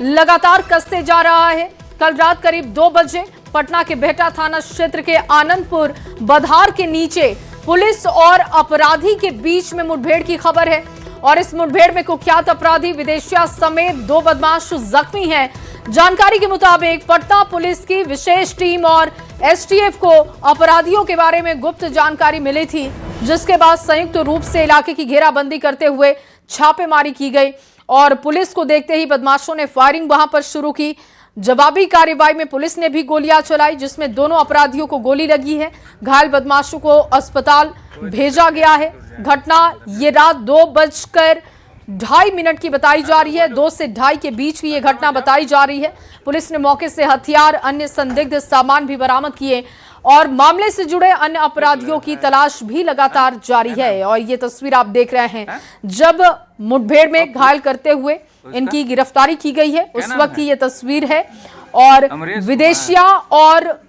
लगातार कसते जा रहा है। कल रात करीब 2 बजे पटना के बेहटा थाना क्षेत्र के आनंदपुर बधार के नीचे पुलिस और अपराधी के बीच में मुठभेड़ की खबर है और इस मुठभेड़ में कुख्यात अपराधी विदेशिया समेत 2 बदमाश जख्मी हैं। जानकारी के मुताबिक पटना पुलिस की विशेष टीम और एसटीएफ को अपराधियों के बारे में गुप्त जानकारी मिली थी, जिसके बाद संयुक्त रूप से इलाके की घेराबंदी करते हुए छापेमारी की गई और पुलिस को देखते ही बदमाशों ने फायरिंग वहां पर शुरू की। जवाबी कार्रवाई में पुलिस ने भी गोलियां चलाई, जिसमें दोनों अपराधियों को गोली लगी है। घायल बदमाशों को अस्पताल भेजा गया है। घटना ये रात 2:02 की बताई जा रही है। 2 से 2:30 के बीच की ये घटना बताई जा रही है। पुलिस ने मौके से हथियार, अन्य संदिग्ध सामान भी बरामद किए और मामले से जुड़े अन्य अपराधियों की तलाश भी लगातार जारी है। और ये तस्वीर आप देख रहे हैं, जब मुठभेड़ में घायल करते हुए इनकी गिरफ्तारी की गई है, उस वक्त की ये तस्वीर है। और विदेशिया और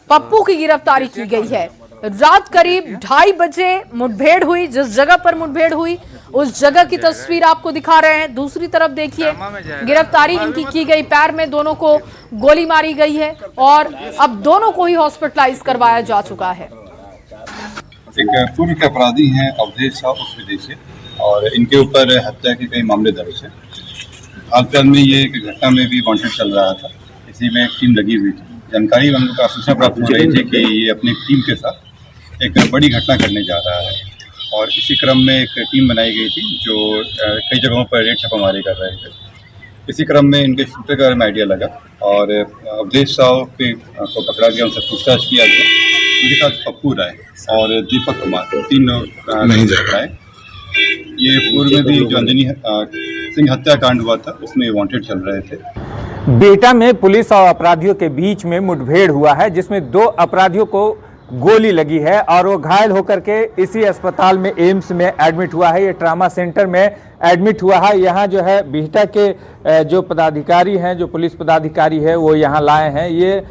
पप्पू की गिरफ्तारी की गई है। रात करीब 2:30 बजे मुठभेड़ हुई। जिस जगह पर मुठभेड़ हुई उस जगह की तस्वीर आपको दिखा रहे हैं। दूसरी तरफ देखिए, गिरफ्तारी इनकी की गई, पैर में दोनों को गोली मारी गई है और अब दोनों को ही हॉस्पिटलाइज करवाया जा चुका है। एक पूर्व के अपराधी हैं अवधेश साहब उस विदेशी, और इनके ऊपर हत्या के कई मामले दर्ज है। हाल फिलहाल में ये एक घटना में भी वांटेड चल रहा था, इसी में एक टीम लगी हुई थी। जानकारी हम लोग को सूचना प्राप्त हो रही थी कि ये अपनी टीम के साथ एक बड़ी घटना करने जा रहा है और इसी क्रम में एक टीम बनाई गई थी जो कई जगहों पर रेड छापामारी कर रहे थे। इसी क्रम में इनके शूटर का में आइडिया लगा और अवधेश साहब को पकड़ा गया, उनसे पूछताछ किया गया। उनके साथ पप्पू राय और दीपक कुमार, 3 लोग नहीं पकड़ाए। ये पूर्व में भी जो अंजनी सिंह हत्याकांड हुआ था उसमें वांटेड चल रहे थे। बेहटा में पुलिस और अपराधियों के बीच में मुठभेड़ हुआ है, जिसमें 2 अपराधियों को गोली लगी है और वो घायल होकर के इसी अस्पताल में एम्स में एडमिट हुआ है। ये ट्रामा सेंटर में एडमिट हुआ है। यहाँ जो है बिहटा के जो पदाधिकारी हैं, जो पुलिस पदाधिकारी है, वो यहाँ लाए हैं। ये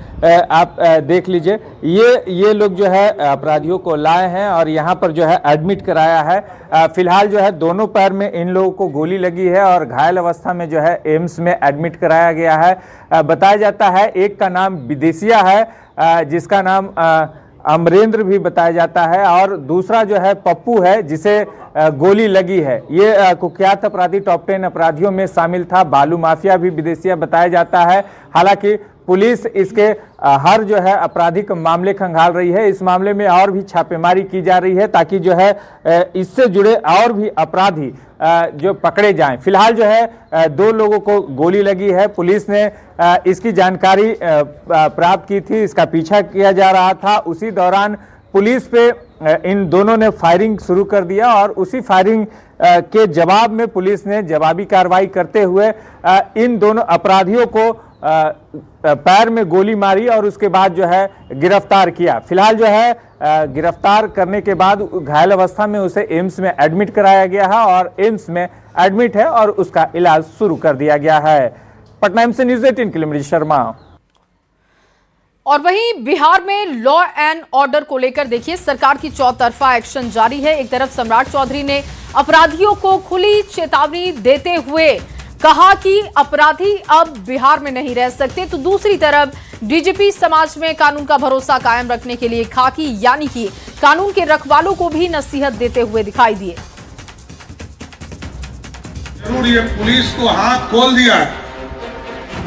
आप देख लीजिए, ये लोग जो है अपराधियों को लाए हैं और यहाँ पर जो है एडमिट कराया है। फिलहाल जो है दोनों पैर में इन लोगों को गोली लगी है और घायल अवस्था में जो है एम्स में एडमिट कराया गया है। बताया जाता है एक का नाम विदेशिया है, जिसका नाम अमरेंद्र भी बताया जाता है, और दूसरा जो है पप्पू है जिसे गोली लगी है। ये कुख्यात अपराधी टॉप 10 अपराधियों में शामिल था। बालू माफिया भी विदेशिया बताया जाता है। हालांकि पुलिस इसके हर जो है आपराधिक मामले खंगाल रही है। इस मामले में और भी छापेमारी की जा रही है ताकि जो है इससे जुड़े और भी अपराधी जो पकड़े जाएं। फिलहाल जो है 2 लोगों को गोली लगी है। पुलिस ने इसकी जानकारी प्राप्त की थी, इसका पीछा किया जा रहा था। उसी दौरान पुलिस पे इन दोनों ने फायरिंग शुरू कर दिया और उसी फायरिंग के जवाब में पुलिस ने जवाबी कार्रवाई करते हुए इन दोनों अपराधियों को पैर में गोली मारी और उसके बाद जो है गिरफ्तार किया। फिलहाल जो है गिरफ्तार करने के बाद घायल अवस्था में उसे एम्स में एडमिट कराया गया है और एम्स में एडमिट है और उसका इलाज शुरू कर दिया गया है। पटना एम्स से न्यूज़ 18 के लिए मनीष शर्मा। और वहीं बिहार में लॉ एंड ऑर्डर को लेकर देखिए, सरकार की चौतरफा एक्शन जारी है। एक तरफ सम्राट चौधरी ने अपराधियों को खुली चेतावनी देते हुए कहा कि अपराधी अब बिहार में नहीं रह सकते, तो दूसरी तरफ डीजीपी समाज में कानून का भरोसा कायम रखने के लिए खाकी यानी कि कानून के रखवालों को भी नसीहत देते हुए दिखाई दिए। जरूर ये पुलिस को हाथ खोल दिया,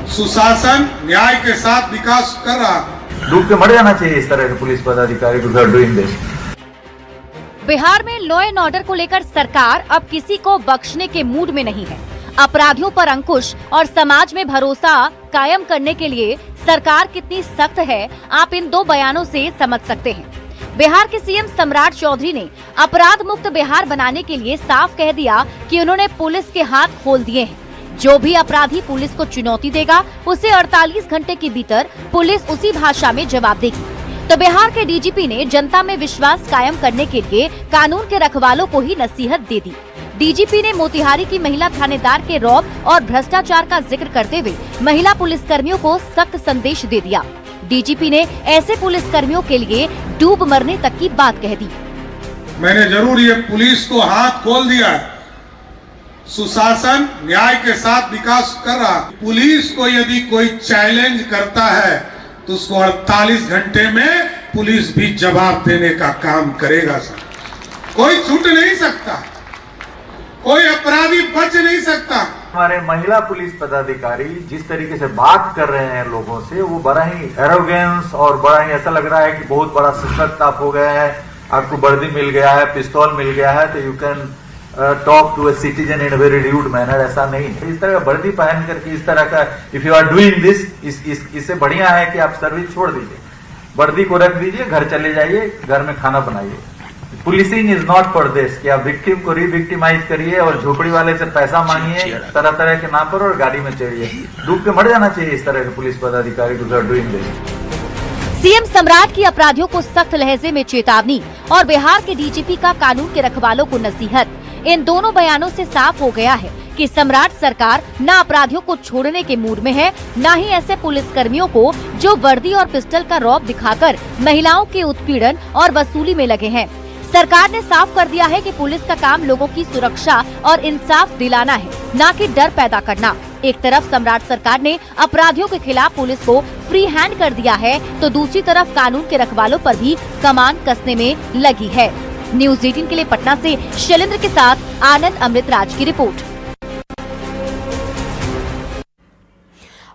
सुशासन न्याय के साथ विकास कर रहा। डूब के मर जाना चाहिए इस तरह के पुलिस पदाधिकारी को डूइंग दिस। बिहार में लॉ एंड ऑर्डर को लेकर सरकार अब किसी को बख्शने के मूड में नहीं है। अपराधियों पर अंकुश और समाज में भरोसा कायम करने के लिए सरकार कितनी सख्त है, आप इन 2 बयानों से समझ सकते हैं। बिहार के सीएम सम्राट चौधरी ने अपराध मुक्त बिहार बनाने के लिए साफ कह दिया कि उन्होंने पुलिस के हाथ खोल दिए हैं। जो भी अपराधी पुलिस को चुनौती देगा, उसे 48 घंटे के भीतर पुलिस उसी भाषा में जवाब देगी। तो बिहार के डीजीपी ने जनता में विश्वास कायम करने के लिए कानून के रखवालों को ही नसीहत दे दी। डीजीपी ने मोतिहारी की महिला थानेदार के रौब और भ्रष्टाचार का जिक्र करते हुए महिला पुलिसकर्मियों को सख्त संदेश दे दिया। डीजीपी ने ऐसे पुलिसकर्मियों के लिए डूब मरने तक की बात कह दी। मैंने जरूर ये पुलिस को हाथ खोल दिया, सुशासन न्याय के साथ विकास कर रहा। पुलिस को यदि कोई चैलेंज करता है तो उसको 48 घंटे में पुलिस भी जवाब देने का काम करेगा सर। कोई छूट नहीं सकता, कोई अपराधी बच नहीं सकता। हमारे महिला पुलिस पदाधिकारी जिस तरीके से बात कर रहे हैं लोगों से, वो बड़ा ही एरोगेंस और बड़ा ही ऐसा लग रहा है कि बहुत बड़ा सशक्त आप हो गए हैं, आपको वर्दी मिल गया है, पिस्तौल मिल गया है, तो you can talk to a citizen in very rude manner. ऐसा नहीं है। इस तरह का वर्दी पहन करके इस तरह का if you are doing this, इससे बढ़िया है कि आप सर्विस छोड़ दीजिए, वर्दी को रख दीजिए, घर चले जाइए, घर में खाना बनाइए। Policing is not for this कि आप विक्टिम को रिविक्टिमाइज करिए और झोपड़ी वाले से पैसा मांगिए तरह तरह के नाम पर और गाड़ी में चढ़िए। डूब के मर जाना चाहिए इस तरह के पुलिस पदाधिकारी को डूइंग दिस। सीएम सम्राट की अपराधियों को सख्त लहजे में चेतावनी और बिहार के डीजीपी का कानून के रखवालों को नसीहत। इन दोनों बयानों से साफ हो गया है कि सम्राट सरकार न अपराधियों को छोड़ने के मूड में है, न ही ऐसे पुलिसकर्मियों को जो वर्दी और पिस्टल का रौब दिखाकर महिलाओं के उत्पीड़न और वसूली में लगे हैं। सरकार ने साफ कर दिया है कि पुलिस का काम लोगों की सुरक्षा और इंसाफ दिलाना है, न कि डर पैदा करना। एक तरफ सम्राट सरकार ने अपराधियों के खिलाफ पुलिस को फ्री हैंड कर दिया है, तो दूसरी तरफ कानून के रखवालों पर भी कमान कसने में लगी है। न्यूज़ 18 के लिए पटना से शैलेंद्र के साथ आनंद अमृतराज की रिपोर्ट।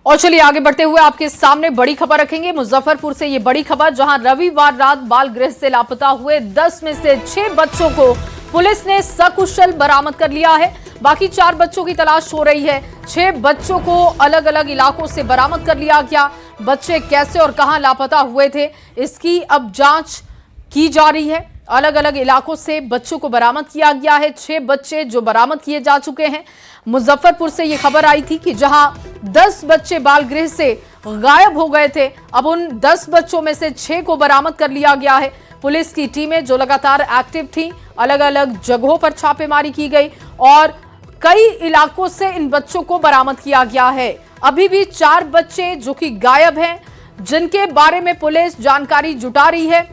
और चलिए आगे बढ़ते हुए आपके सामने बड़ी खबर रखेंगे मुजफ्फरपुर से। ये बड़ी खबर जहां रविवार रात बाल गृह से लापता हुए 10 में से 6 बच्चों को पुलिस ने सकुशल बरामद कर लिया है। बाकी 4 बच्चों की तलाश हो रही है। 6 बच्चों को अलग अलग इलाकों से बरामद कर लिया गया। बच्चे कैसे और कहां लापता हुए थे, इसकी अब जांच की जा रही है। अलग अलग इलाकों से बच्चों को बरामद किया गया है। 6 बच्चे जो बरामद किए जा चुके हैं। मुजफ्फरपुर से ये खबर आई थी कि जहां 10 बच्चे बाल गृह से गायब हो गए थे, अब उन 10 बच्चों में से 6 को बरामद कर लिया गया है। पुलिस की टीमें जो लगातार एक्टिव थी, अलग अलग जगहों पर छापेमारी की गई और कई इलाकों से इन बच्चों को बरामद किया गया है। अभी भी 4 बच्चे जो कि गायब हैं, जिनके बारे में पुलिस जानकारी जुटा रही है।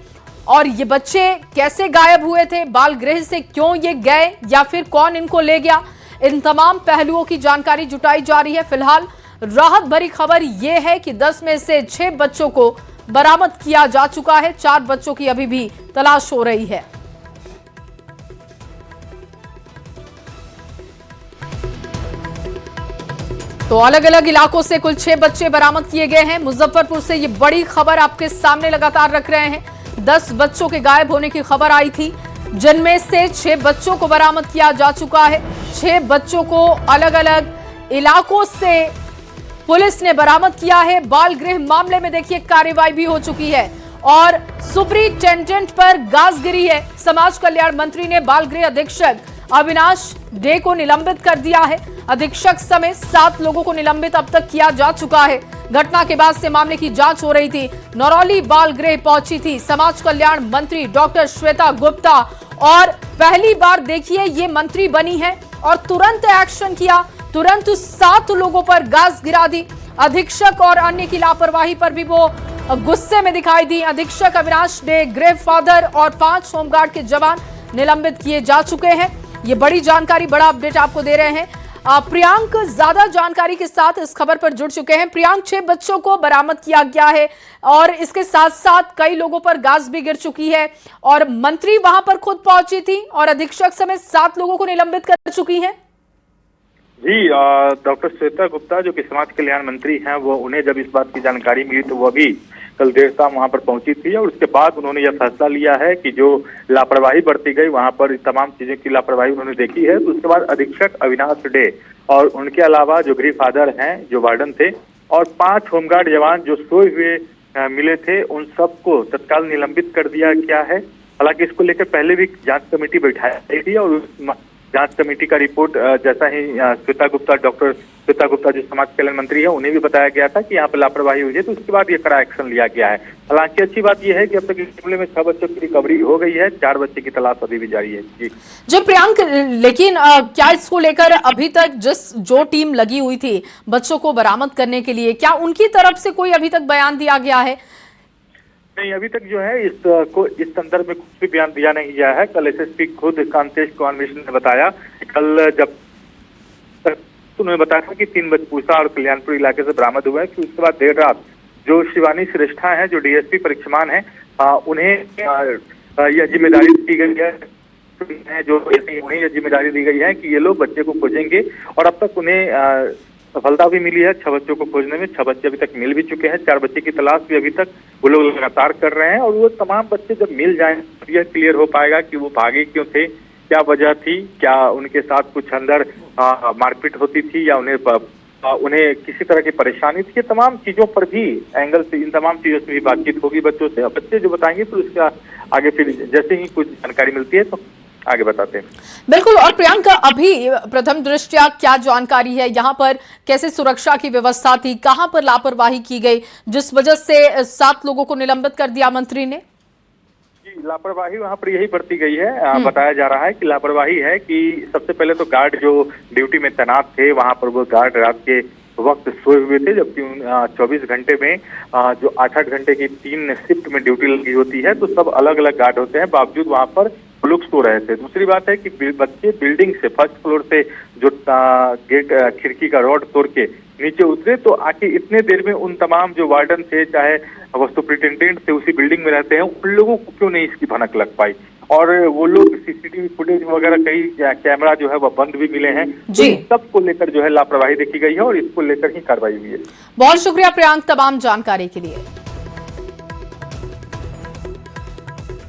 और ये बच्चे कैसे गायब हुए थे, बाल गृह से क्यों ये गए या फिर कौन इनको ले गया, इन तमाम पहलुओं की जानकारी जुटाई जा रही है। फिलहाल राहत भरी खबर ये है कि 10 में से 6 बच्चों को बरामद किया जा चुका है। 4 बच्चों की अभी भी तलाश हो रही है। तो अलग अलग इलाकों से कुल 6 बच्चे बरामद किए गए हैं। मुजफ्फरपुर से ये बड़ी खबर आपके सामने लगातार रख रहे हैं। 10 बच्चों के गायब होने की खबर आई थी, जिनमें से 6 बच्चों को बरामद किया जा चुका है। 6 बच्चों को अलग अलग इलाकों से पुलिस ने बरामद किया है। बाल गृह मामले में देखिए कार्रवाई भी हो चुकी है और सुपरिटेंडेंट पर गाज गिरी है। समाज कल्याण मंत्री ने बाल गृह अधीक्षक अविनाश डे को निलंबित कर दिया है। अधीक्षक समेत 7 लोगों को निलंबित अब तक किया जा चुका है। घटना के बाद से मामले की जांच हो रही थी। नरौली बाल गृह पहुंची थी समाज कल्याण मंत्री डॉक्टर श्वेता गुप्ता और पहली बार देखिए ये मंत्री बनी है और तुरंत एक्शन किया, तुरंत 7 लोगों पर गाज गिरा दी। अधीक्षक और अन्य की लापरवाही पर भी वो गुस्से में दिखाई दी। अधीक्षक अविनाश डे, ग्रेव फादर और 5 होमगार्ड के जवान निलंबित किए जा चुके हैं। ये बड़ी जानकारी, बड़ा अपडेट आपको दे रहे हैं। प्रियांक ज्यादा जानकारी के साथ इस खबर पर जुड़ चुके हैं। प्रियांक, 6 बच्चों को बरामद किया गया है और इसके साथ साथ कई लोगों पर गाज भी गिर चुकी है और मंत्री वहां पर खुद पहुंची थी और अधीक्षक समेत 7 लोगों को निलंबित कर चुकी हैं। जी, डॉक्टर श्वेता गुप्ता जो कि समाज कल्याण मंत्री हैं, वो उन्हें जब इस बात की जानकारी मिली तो वो भी कल देर शाम वहां पर पहुंची थी और उसके बाद उन्होंने यह फैसला लिया है कि जो लापरवाही बरती गई वहां पर तमाम चीजें की लापरवाही उन्होंने देखी है। तो उसके बाद अधीक्षक अविनाश डे और उनके अलावा जो गृह फादर हैं, जो वार्डन थे और 5 होमगार्ड जवान जो सोए हुए मिले थे, उन सबको तत्काल निलंबित कर दिया गया है। हालांकि इसको लेकर पहले भी जांच कमेटी बैठाई गई थी और जांच कमेटी का रिपोर्ट जैसा ही डॉक्टर श्वेता गुप्ता जो समाज कल्याण मंत्री है, उन्हें भी बताया गया था कि यहाँ पर लापरवाही हुई है, तो उसके बाद ये कड़ा एक्शन लिया गया है। हालांकि अच्छी बात यह है कि अब तक इस मामले में 6 बच्चों की रिकवरी हो गई है, 4 बच्चे की तलाश अभी भी जारी है। जी प्रियांक, लेकिन क्या इसको लेकर अभी तक जो टीम लगी हुई थी बच्चों को बरामद करने के लिए, क्या उनकी तरफ से कोई अभी तक बयान दिया गया है? नहीं, अभी तक जो है इस संदर्भ में कुछ भी बयान दिया नहीं गया है। कल एसएसपी खुद कांतेश कुमार मिश्र ने बताया कि कल जब तो उन्होंने बताया कि 3 बजपूसा और कल्याणपुर इलाके से बरामद हुआ है कि उसके बाद देर रात जो शिवानी श्रेष्ठा है, जो डीएसपी परीक्षमान है, उन्हें यह जिम्मेदारी दी गई है, जो उन्हें यह जिम्मेदारी दी गई है कि ये लोग बच्चे को खोजेंगे और अब तक उन्हें सफलता भी मिली है 6 बच्चों को खोजने में। 6 बच्चे अभी तक मिल भी चुके हैं। 4 बच्चे की तलाश भी अभी तक वो लोग लगातार कर रहे हैं और वो तमाम बच्चे जब मिल जाएं तो यह क्लियर हो पाएगा कि वो भागे क्यों थे, क्या वजह थी, क्या उनके साथ कुछ अंदर मारपीट होती थी या उन्हें किसी तरह की परेशानी थी। तमाम चीजों पर भी एंगल से, इन तमाम चीजों से भी बातचीत होगी बच्चों से। बच्चे जो बताएंगे तो इसका आगे फिर जैसे ही कुछ जानकारी मिलती है तो आगे बताते हैं। बिल्कुल। और प्रियंका, अभी प्रथम दृष्टया क्या जानकारी है, यहाँ पर कैसे सुरक्षा की व्यवस्था थी, कहां पर लापरवाही की गई जिस वजह से 7 लोगों को निलंबित कर दिया मंत्री ने? लापरवाही वहां पर यही बरती गई है। बताया जा रहा है कि लापरवाही है कि सबसे पहले तो गार्ड जो ड्यूटी में तैनात थे वहां पर वो गार्ड रात के वक्त सोए हुए थे, जबकि 24 घंटे में जो 8-8 घंटे की 3 शिफ्ट में ड्यूटी लगी होती है तो सब अलग अलग गार्ड होते हैं, बावजूद वहां पर लोग सो रहे थे। दूसरी बात है कि बच्चे बिल्डिंग से फर्स्ट फ्लोर से जो गेट खिड़की का रॉड तोड़ के नीचे उतरे तो आके इतने देर में उन तमाम जो वार्डन थे, चाहे वो सुपरिटेंडेंट थे, उसी बिल्डिंग में रहते हैं, उन लोगों को क्यों नहीं इसकी भनक लग पाई। और वो लोग सीसीटीवी फुटेज वगैरह कई कैमरा जो है वह बंद भी मिले हैं। जी। तो सबको लेकर जो है लापरवाही देखी गई है और इसको लेकर ही कार्रवाई हुई है। बहुत शुक्रिया प्रियांक तमाम जानकारी के लिए।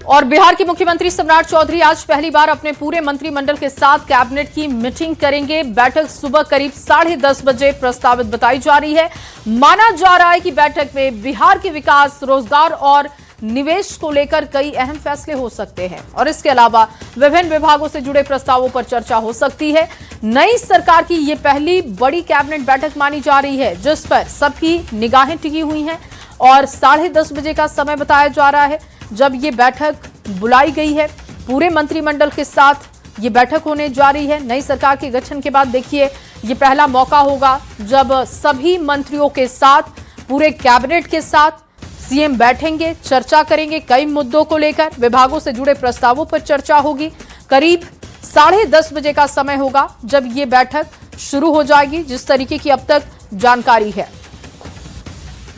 और बिहार के मुख्यमंत्री सम्राट चौधरी आज पहली बार अपने पूरे मंत्रिमंडल के साथ कैबिनेट की मीटिंग करेंगे। बैठक सुबह करीब 10:30 बजे प्रस्तावित बताई जा रही है। माना जा रहा है कि बैठक में बिहार के विकास, रोजगार और निवेश को लेकर कई अहम फैसले हो सकते हैं और इसके अलावा विभिन्न विभागों से जुड़े प्रस्तावों पर चर्चा हो सकती है। नई सरकार की ये पहली बड़ी कैबिनेट बैठक मानी जा रही है जिस पर सबकी निगाहें टिकी हुई हैं और 10:30 बजे का समय बताया जा रहा है जब ये बैठक बुलाई गई है। पूरे मंत्रिमंडल के साथ ये बैठक होने जा रही है। नई सरकार के गठन के बाद देखिए ये पहला मौका होगा जब सभी मंत्रियों के साथ, पूरे कैबिनेट के साथ सीएम बैठेंगे, चर्चा करेंगे कई मुद्दों को लेकर, विभागों से जुड़े प्रस्तावों पर चर्चा होगी। करीब 10:30 बजे का समय होगा जब ये बैठक शुरू हो जाएगी, जिस तरीके की अब तक जानकारी है।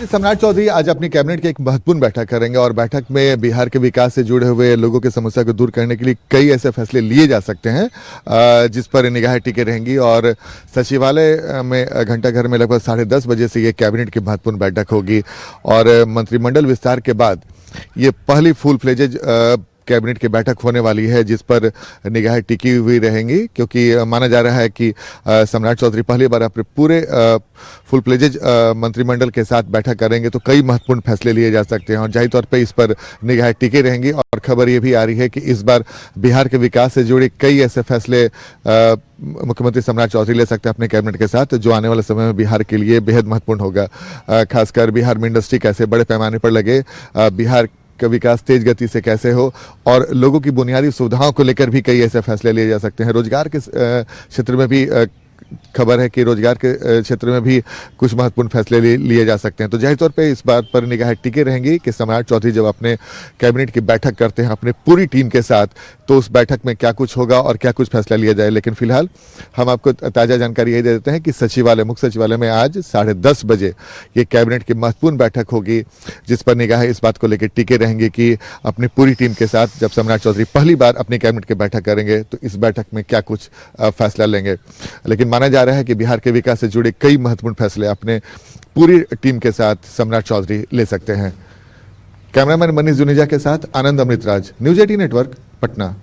सम्राट चौधरी आज अपनी कैबिनेट की एक महत्वपूर्ण बैठक करेंगे और बैठक में बिहार के विकास से जुड़े हुए लोगों की समस्या को दूर करने के लिए कई ऐसे फैसले लिए जा सकते हैं जिस पर निगाहें टिके रहेंगी। और सचिवालय में घंटाघर में लगभग 10:30 बजे से ये कैबिनेट की महत्वपूर्ण बैठक होगी और मंत्रिमंडल विस्तार के बाद ये पहली फुल फ्लेजेज कैबिनेट की बैठक होने वाली है जिस पर निगाहें टिकी हुई रहेंगी, क्योंकि माना जा रहा है कि सम्राट चौधरी पहली बार अपने पूरे फुल फ्लेजेज मंत्रिमंडल के साथ बैठक करेंगे तो कई महत्वपूर्ण फैसले लिए जा सकते हैं और जाहिर तौर पे इस पर निगाहें टिकी रहेंगी। और खबर ये भी आ रही है कि इस बार बिहार के विकास से जुड़े कई ऐसे फैसले मुख्यमंत्री सम्राट चौधरी ले सकते हैं अपने कैबिनेट के साथ, जो आने वाले समय में बिहार के लिए बेहद महत्वपूर्ण होगा। खासकर बिहार में इंडस्ट्री कैसे बड़े पैमाने पर लगे, बिहार का विकास तेज गति से कैसे हो और लोगों की बुनियादी सुविधाओं को लेकर भी कई ऐसे फैसले लिए जा सकते हैं। रोजगार के क्षेत्र में भी खबर है कि रोजगार के क्षेत्र में भी कुछ महत्वपूर्ण फैसले लिए जा सकते हैं। तो जाहिर तौर पे इस बात पर निगाहें टिके रहेंगी कि सम्राट चौधरी जब अपने कैबिनेट की बैठक करते हैं अपने पूरी टीम के साथ तो उस बैठक में क्या कुछ होगा और क्या कुछ फैसला लिया जाए। लेकिन फिलहाल हम आपको ताज़ा जानकारी यही दे देते हैं कि सचिवालय, मुख्य सचिवालय में आज 10:30 बजे ये कैबिनेट की महत्वपूर्ण बैठक होगी जिस पर निगाहें इस बात को लेकर टिके रहेंगी कि अपनी पूरी टीम के साथ जब सम्राट चौधरी पहली बार अपनी कैबिनेट की बैठक करेंगे तो इस बैठक में क्या कुछ फैसला लेंगे। लेकिन माना जा रहा है कि बिहार के विकास से जुड़े कई महत्वपूर्ण फैसले अपने पूरी टीम के साथ सम्राट चौधरी ले सकते हैं। कैमरामैन मनीष जुनेजा के साथ आनंद अमृतराज, न्यूज 18 नेटवर्क, पटना।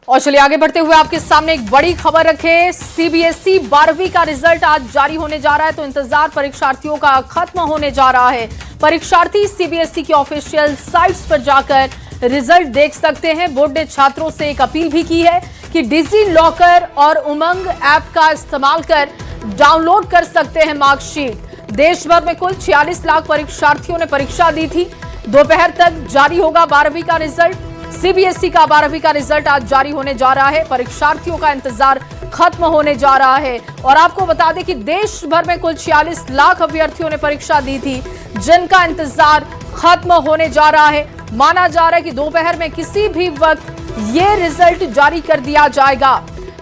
और चलिए आगे बढ़ते हुए आपके सामने एक बड़ी खबर रखे। सीबीएसई 12वीं का रिजल्ट आज जारी होने जा रहा है तो इंतजार परीक्षार्थियों का खत्म होने जा रहा है। परीक्षार्थी सीबीएसई की ऑफिशियल साइट्स पर जाकर रिजल्ट देख सकते हैं। बोर्ड ने छात्रों से एक अपील भी की है कि डिजी लॉकर और उमंग ऐप का इस्तेमाल कर डाउनलोड कर सकते हैं मार्कशीट। देश भर में कुल 46 लाख परीक्षार्थियों ने परीक्षा दी थी। दोपहर तक जारी होगा 12वीं का रिजल्ट। सीबीएसई का 12वीं का रिजल्ट आज जारी होने जा रहा है। परीक्षार्थियों का इंतजार खत्म होने जा रहा है और आपको बता दें कि देश भर में कुल 46 लाख अभ्यर्थियों ने परीक्षा दी थी जिनका इंतजार खत्म होने जा रहा है। माना जा रहा है कि दोपहर में किसी भी वक्त ये रिजल्ट जारी कर दिया जाएगा।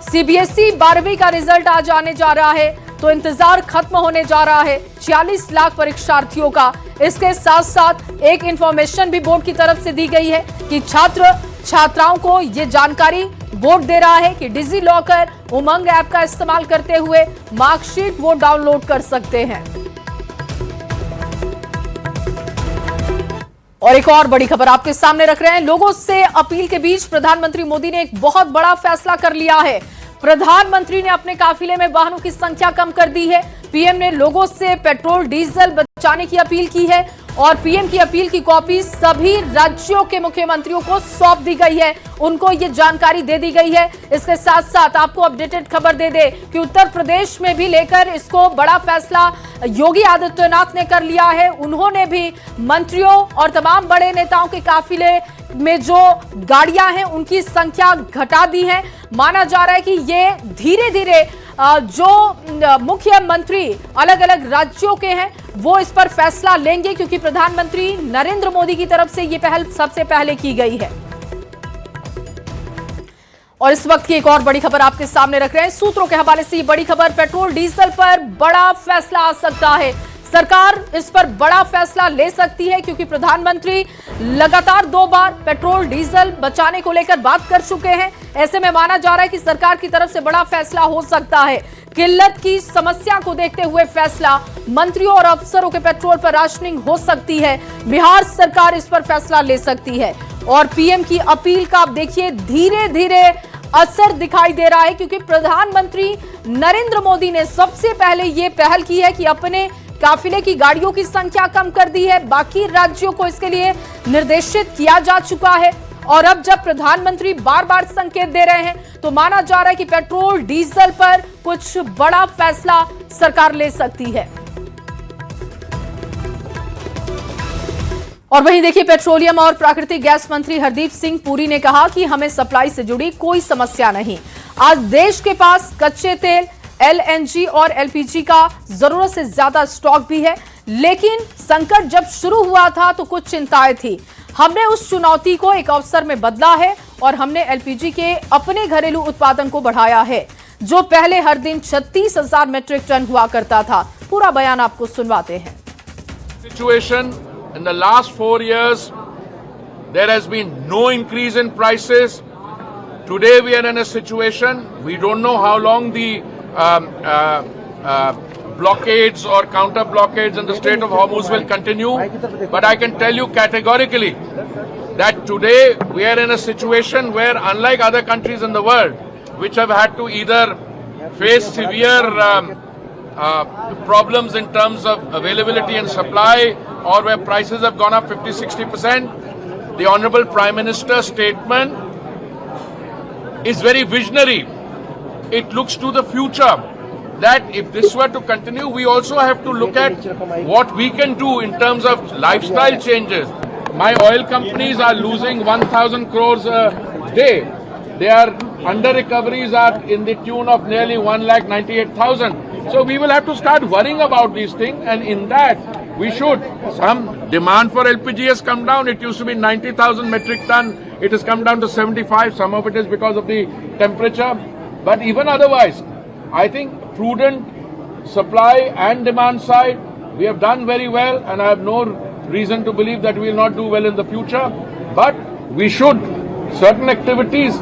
सीबीएसई 12वीं का रिजल्ट आज आने जा रहा है, तो इंतजार खत्म होने जा रहा है 46 लाख परीक्षार्थियों का। इसके साथ साथ एक इंफॉर्मेशन भी बोर्ड की तरफ से दी गई है कि छात्र छात्राओं को ये जानकारी बोर्ड दे रहा है कि डिजी लॉकर उमंग ऐप का इस्तेमाल करते हुए मार्कशीट वो डाउनलोड कर सकते हैं। और एक और बड़ी खबर आपके सामने रख रहे हैं। लोगों से अपील के बीच प्रधानमंत्री मोदी ने एक बहुत बड़ा फैसला कर लिया है। प्रधानमंत्री ने अपने काफिले में वाहनों की संख्या कम कर दी है। पीएम ने लोगों से पेट्रोल डीजल बचाने की अपील की है और पीएम की अपील की कॉपी सभी राज्यों के मुख्यमंत्रियों को सौंप दी गई है, उनको ये जानकारी दे दी गई है। इसके साथ साथ आपको अपडेटेड खबर दे दे कि उत्तर प्रदेश में भी लेकर इसको बड़ा फैसला योगी आदित्यनाथ ने कर लिया है। उन्होंने भी मंत्रियों और तमाम बड़े नेताओं के काफिले में जो गाड़ियां हैं उनकी संख्या घटा दी है। माना जा रहा है कि ये धीरे धीरे जो मुख्यमंत्री अलग अलग राज्यों के हैं वो इस पर फैसला लेंगे, क्योंकि प्रधानमंत्री नरेंद्र मोदी की तरफ से ये पहल सबसे पहले की गई है। और इस वक्त की एक और बड़ी खबर आपके सामने रख रहे हैं। सूत्रों के हवाले से ये बड़ी खबर, पेट्रोल डीजल पर बड़ा फैसला आ सकता है। सरकार इस पर बड़ा फैसला ले सकती है, क्योंकि प्रधानमंत्री लगातार 2 बार पेट्रोल डीजल बचाने को लेकर बात कर चुके हैं। ऐसे में माना जा रहा है कि सरकार की तरफ से बड़ा फैसला हो सकता है। किल्लत की समस्या को देखते हुए फैसला, मंत्रियों और अफसरों के पेट्रोल पर राशनिंग हो सकती है। बिहार सरकार इस पर फैसला ले सकती है और पीएम की अपील का आप देखिए धीरे धीरे असर दिखाई दे रहा है, क्योंकि प्रधानमंत्री नरेंद्र मोदी ने सबसे पहले ये पहल की है कि अपने काफिले की गाड़ियों की संख्या कम कर दी है। बाकी राज्यों को इसके लिए निर्देशित किया जा चुका है और अब जब प्रधानमंत्री बार बार संकेत दे रहे हैं तो माना जा रहा है कि पेट्रोल डीजल पर कुछ बड़ा फैसला सरकार ले सकती है। और वहीं देखिए, पेट्रोलियम और प्राकृतिक गैस मंत्री हरदीप सिंह पुरी ने कहा कि हमें सप्लाई से जुड़ी कोई समस्या नहीं। आज देश के पास कच्चे तेल, एलएनजी और एलपीजी का जरूरत से ज्यादा स्टॉक भी है, लेकिन संकट जब शुरू हुआ था तो कुछ चिंताएं थी। हमने उस चुनौती को एक अवसर में बदला है और हमने एलपीजी के अपने घरेलू उत्पादन को बढ़ाया है, जो पहले हर दिन 36,000 मीट्रिक टन हुआ करता था। पूरा बयान आपको सुनवाते हैं। Situation in the last 4 years, there has been no increase in prices. Today we are in a situation, we don't know how long the blockades or counter blockades in the Strait of Hormuz will continue, but I can tell you categorically that today we are in a situation where, unlike other countries in the world which have had to either face severe problems in terms of availability and supply, or where prices have gone up 50-60%, the Honorable Prime Minister's statement is very visionary. It looks to the future, that if this were to continue, we also have to look at what we can do in terms of lifestyle changes. My oil companies are losing 1,000 crores a day. Their under recoveries are in the tune of nearly 1,98,000. So we will have to start worrying about these things, and in that we should. Some demand for LPG has come down. It used to be 90,000 metric ton. It has come down to 75. Some of it is because of the temperature. But even otherwise, I think prudent supply and demand side, we have done very well, and I have no reason to believe that we will not do well in the future. But we should, certain activities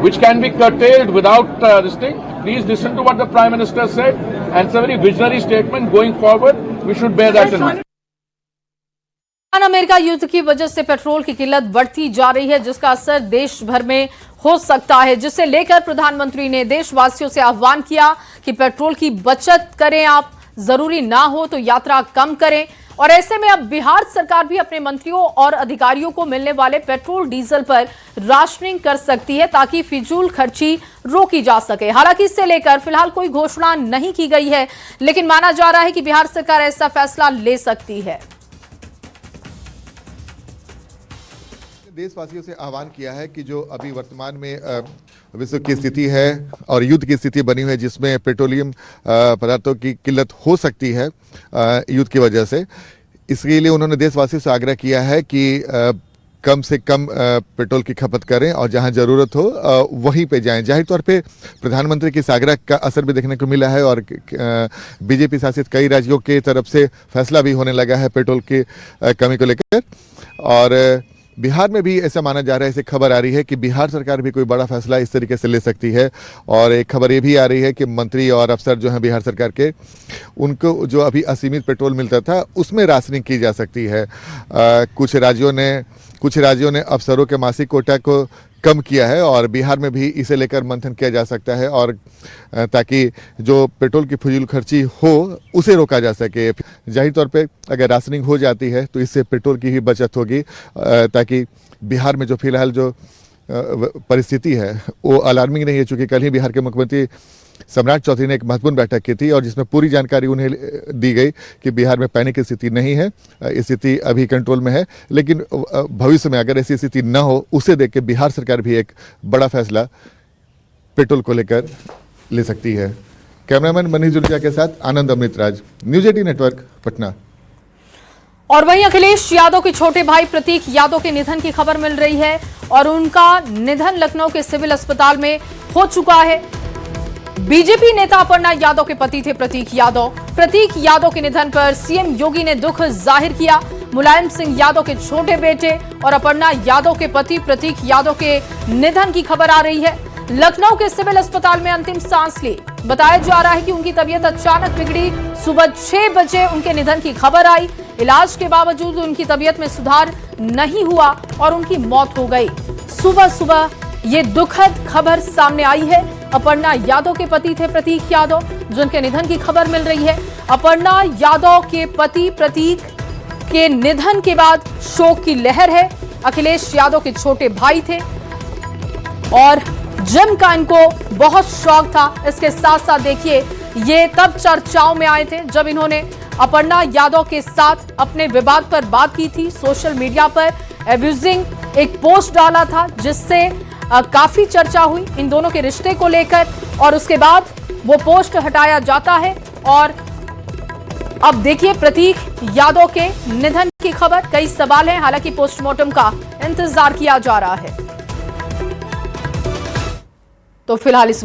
which can be curtailed without this thing, please listen to what the Prime Minister said, and it's a very visionary statement. Going forward, we should bear that in mind. America युद्ध की वजह से petrol की किल्लत बढ़ती जा रही है, जिसका असर देश भर में हो सकता है, जिसे लेकर प्रधानमंत्री ने देशवासियों से आह्वान किया कि पेट्रोल की बचत करें, आप जरूरी ना हो तो यात्रा कम करें। और ऐसे में अब बिहार सरकार भी अपने मंत्रियों और अधिकारियों को मिलने वाले पेट्रोल डीजल पर राशनिंग कर सकती है, ताकि फिजूल खर्ची रोकी जा सके। हालांकि इससे लेकर फिलहाल कोई घोषणा नहीं की गई है, लेकिन माना जा रहा है कि बिहार सरकार ऐसा फैसला ले सकती है। देशवासियों से आह्वान किया है कि जो अभी वर्तमान में विश्व की स्थिति है और युद्ध की स्थिति बनी हुई है, जिसमें पेट्रोलियम पदार्थों की किल्लत हो सकती है युद्ध की वजह से, इसके लिए उन्होंने देशवासियों से आग्रह किया है कि कम से कम पेट्रोल की खपत करें और जहां जरूरत हो वहीं पे जाएं। जाहिर तौर पे प्रधानमंत्री की इस आग्रह का असर भी देखने को मिला है और बीजेपी शासित कई राज्यों के तरफ से फैसला भी होने लगा है पेट्रोल की कमी को लेकर। और बिहार में भी ऐसा माना जा रहा है, ऐसी खबर आ रही है कि बिहार सरकार भी कोई बड़ा फैसला इस तरीके से ले सकती है। और एक खबर ये भी आ रही है कि मंत्री और अफसर जो हैं बिहार सरकार के, उनको जो अभी असीमित पेट्रोल मिलता था उसमें राशनिंग की जा सकती है। कुछ राज्यों ने अफसरों के मासिक कोटा को कम किया है और बिहार में भी इसे लेकर मंथन किया जा सकता है, और ताकि जो पेट्रोल की फजूल खर्ची हो उसे रोका जा सके। जाहिर तौर पे अगर राशनिंग हो जाती है तो इससे पेट्रोल की ही बचत होगी, ताकि बिहार में जो फिलहाल जो परिस्थिति है वो अलार्मिंग नहीं है। चूँकि कल ही बिहार के मुख्यमंत्री सम्राट चौधरी ने एक महत्वपूर्ण बैठक की थी और जिसमें पूरी जानकारी उन्हें दी गई कि बिहार में पैनिक की स्थिति नहीं है, स्थिति अभी कंट्रोल में है। लेकिन भविष्य में अगर ऐसी स्थिति न हो उसे देख के बिहार सरकार भी एक बड़ा फैसला पेट्रोल को लेकर ले सकती है। कैमरामैन मनीष जुलिया के साथ आनंद अमृतराज, न्यूज 18 नेटवर्क, पटना। और वहीं अखिलेश यादव के छोटे भाई प्रतीक यादव के निधन की खबर मिल रही है और उनका निधन लखनऊ के सिविल अस्पताल में हो चुका है। बीजेपी नेता अपर्णा यादव के पति थे प्रतीक यादव। प्रतीक यादव के निधन पर सीएम योगी ने दुख जाहिर किया। मुलायम सिंह यादव के छोटे बेटे और अपर्णा यादव के पति प्रतीक यादव के निधन की खबर आ रही है। लखनऊ के सिविल अस्पताल में अंतिम सांस ली। बताया जा रहा है कि उनकी तबीयत अचानक बिगड़ी। सुबह 6 बजे उनके निधन की खबर आई। इलाज के बावजूद उनकी तबीयत में सुधार नहीं हुआ और उनकी मौत हो गई। सुबह ये दुखद खबर सामने आई है। अपर्णा यादव के पति थे प्रतीक यादव, जिनके निधन की खबर मिल रही है। अपर्णा यादव के पति प्रतीक के निधन के बाद शोक की लहर है। अखिलेश यादव के छोटे भाई थे और जिम का इनको बहुत शौक था। इसके साथ साथ देखिए ये तब चर्चाओं में आए थे जब इन्होंने अपर्णा यादव के साथ अपने विवाद पर बात की थी। सोशल मीडिया पर एब्यूजिंग एक पोस्ट डाला था जिससे काफी चर्चा हुई इन दोनों के रिश्ते को लेकर, और उसके बाद वो पोस्ट हटाया जाता है। और अब देखिए प्रतीक यादव के निधन की खबर, कई सवाल हैं। हालांकि पोस्टमार्टम का इंतजार किया जा रहा है। तो फिलहाल इस